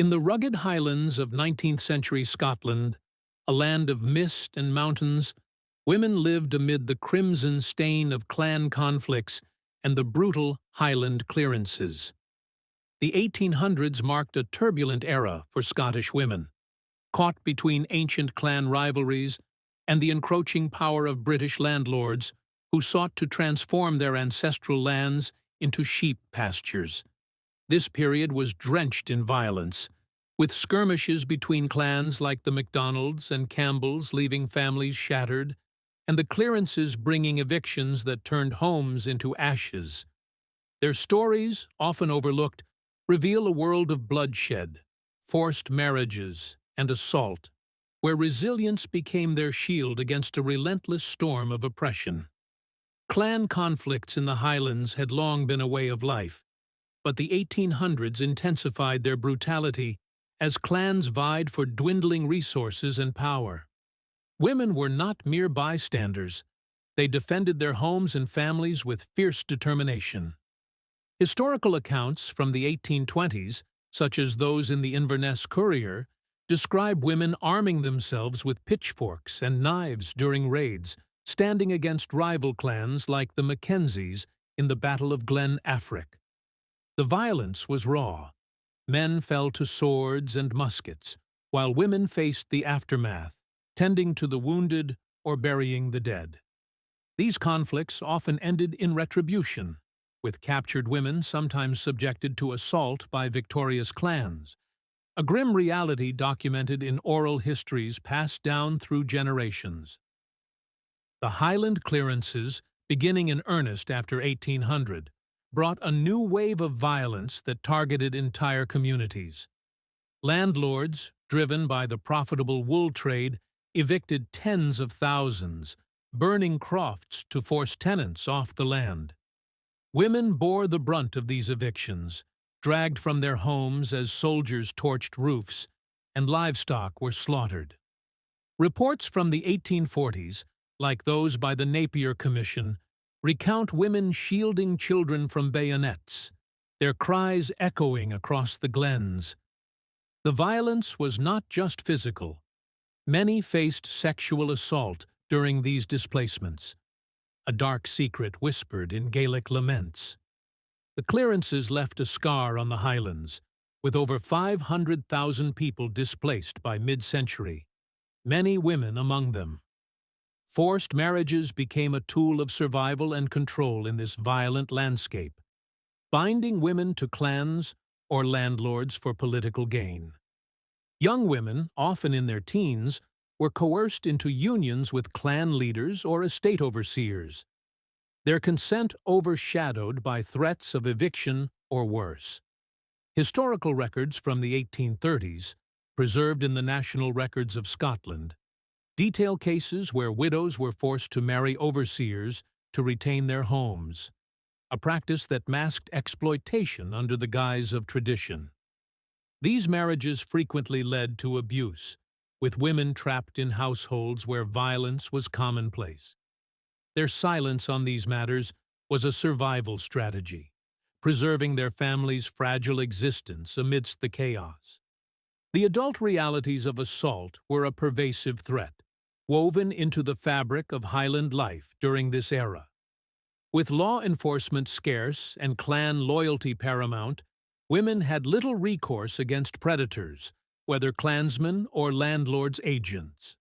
In the rugged Highlands of 19th-century Scotland, a land of mist and mountains, women lived amid the crimson stain of clan conflicts and the brutal Highland clearances. The 1800s marked a turbulent era for Scottish women, caught between ancient clan rivalries and the encroaching power of British landlords who sought to transform their ancestral lands into sheep pastures. This period was drenched in violence, with skirmishes between clans like the MacDonalds and Campbells leaving families shattered, and the clearances bringing evictions that turned homes into ashes. Their stories, often overlooked, reveal a world of bloodshed, forced marriages, and assault, where resilience became their shield against a relentless storm of oppression. Clan conflicts in the Highlands had long been a way of life, but the 1800s intensified their brutality as clans vied for dwindling resources and power. Women were not mere bystanders. They defended their homes and families with fierce determination. Historical accounts from the 1820s, such as those in the Inverness Courier, describe women arming themselves with pitchforks and knives during raids, standing against rival clans like the Mackenzies in the Battle of Glen Affric. The violence was raw. Men fell to swords and muskets, while women faced the aftermath, tending to the wounded or burying the dead. These conflicts often ended in retribution, with captured women sometimes subjected to assault by victorious clans, a grim reality documented in oral histories passed down through generations. The Highland clearances, beginning in earnest after 1800, brought a new wave of violence that targeted entire communities. Landlords, driven by the profitable wool trade, evicted tens of thousands, burning crofts to force tenants off the land. Women bore the brunt of these evictions, dragged from their homes as soldiers torched roofs, and livestock were slaughtered. Reports from the 1840s, like those by the Napier Commission, recount women shielding children from bayonets, their cries echoing across the glens. The violence was not just physical. Many faced sexual assault during these displacements, a dark secret whispered in Gaelic laments. The clearances left a scar on the Highlands, with over 500,000 people displaced by mid-century, many women among them. Forced marriages became a tool of survival and control in this violent landscape, binding women to clans or landlords for political gain. Young women, often in their teens, were coerced into unions with clan leaders or estate overseers, their consent overshadowed by threats of eviction or worse. Historical records from the 1830s, preserved in the National Records of Scotland, detail cases where widows were forced to marry overseers to retain their homes, a practice that masked exploitation under the guise of tradition. These marriages frequently led to abuse, with women trapped in households where violence was commonplace. Their silence on these matters was a survival strategy, preserving their families' fragile existence amidst the chaos. The adult realities of assault were a pervasive threat, woven into the fabric of Highland life during this era. With law enforcement scarce and clan loyalty paramount, women had little recourse against predators, whether clansmen or landlords' agents.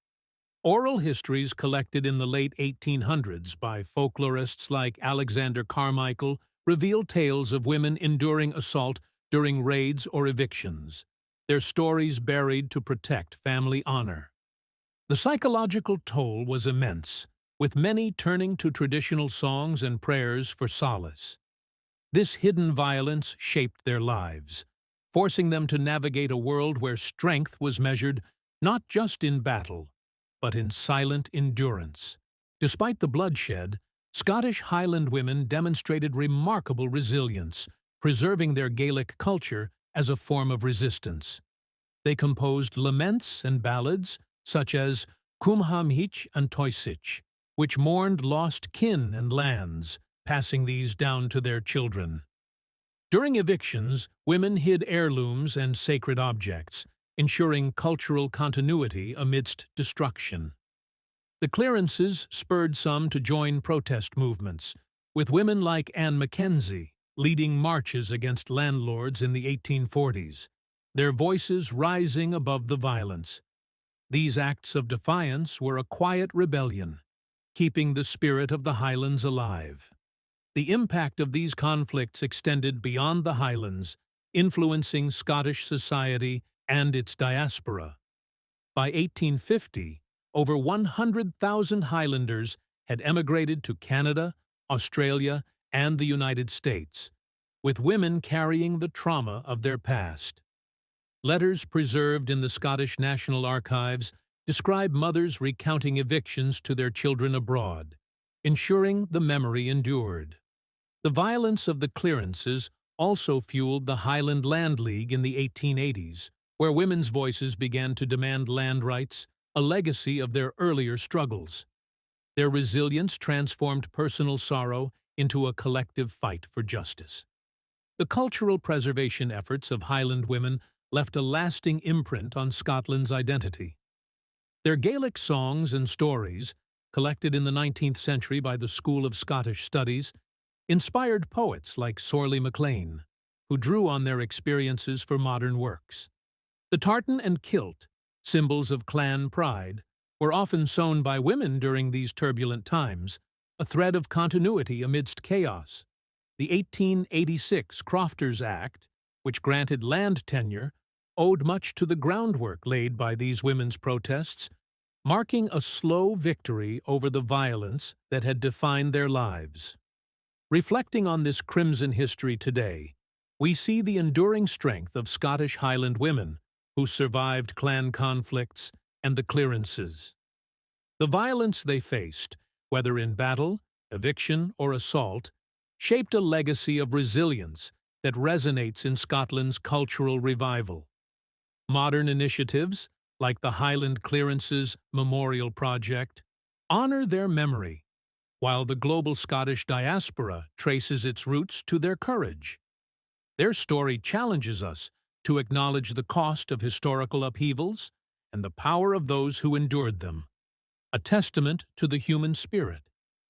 Oral histories collected in the late 1800s by folklorists like Alexander Carmichael reveal tales of women enduring assault during raids or evictions, their stories buried to protect family honor. The psychological toll was immense, with many turning to traditional songs and prayers for solace. This hidden violence shaped their lives, forcing them to navigate a world where strength was measured not just in battle, but in silent endurance. Despite the bloodshed, Scottish Highland women demonstrated remarkable resilience, preserving their Gaelic culture as a form of resistance. They composed laments and ballads, such as Cumhamhich and Toisich, which mourned lost kin and lands, passing these down to their children. During evictions, women hid heirlooms and sacred objects, ensuring cultural continuity amidst destruction. The clearances spurred some to join protest movements, with women like Anne Mackenzie leading marches against landlords in the 1840s, their voices rising above the violence. These acts of defiance were a quiet rebellion, keeping the spirit of the Highlands alive. The impact of these conflicts extended beyond the Highlands, influencing Scottish society and its diaspora. By 1850, over 100,000 Highlanders had emigrated to Canada, Australia, and the United States, with women carrying the trauma of their past. Letters preserved in the Scottish National Archives describe mothers recounting evictions to their children abroad, ensuring the memory endured. The violence of the clearances also fueled the Highland Land League in the 1880s, where women's voices began to demand land rights, a legacy of their earlier struggles. Their resilience transformed personal sorrow into a collective fight for justice. The cultural preservation efforts of Highland women left a lasting imprint on Scotland's identity. Their Gaelic songs and stories, collected in the 19th century by the School of Scottish Studies, inspired poets like Sorley MacLean, who drew on their experiences for modern works. The tartan and kilt, symbols of clan pride, were often sewn by women during these turbulent times, a thread of continuity amidst chaos. The 1886 Crofters Act, which granted land tenure, owed much to the groundwork laid by these women's protests, marking a slow victory over the violence that had defined their lives. Reflecting on this crimson history today, we see the enduring strength of Scottish Highland women who survived clan conflicts and the clearances. The violence they faced, whether in battle, eviction, or assault, shaped a legacy of resilience that resonates in Scotland's cultural revival. Modern initiatives, like the Highland Clearances Memorial Project, honor their memory, while the global Scottish diaspora traces its roots to their courage. Their story challenges us to acknowledge the cost of historical upheavals and the power of those who endured them, a testament to the human spirit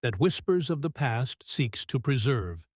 that Whispers of the Past seeks to preserve.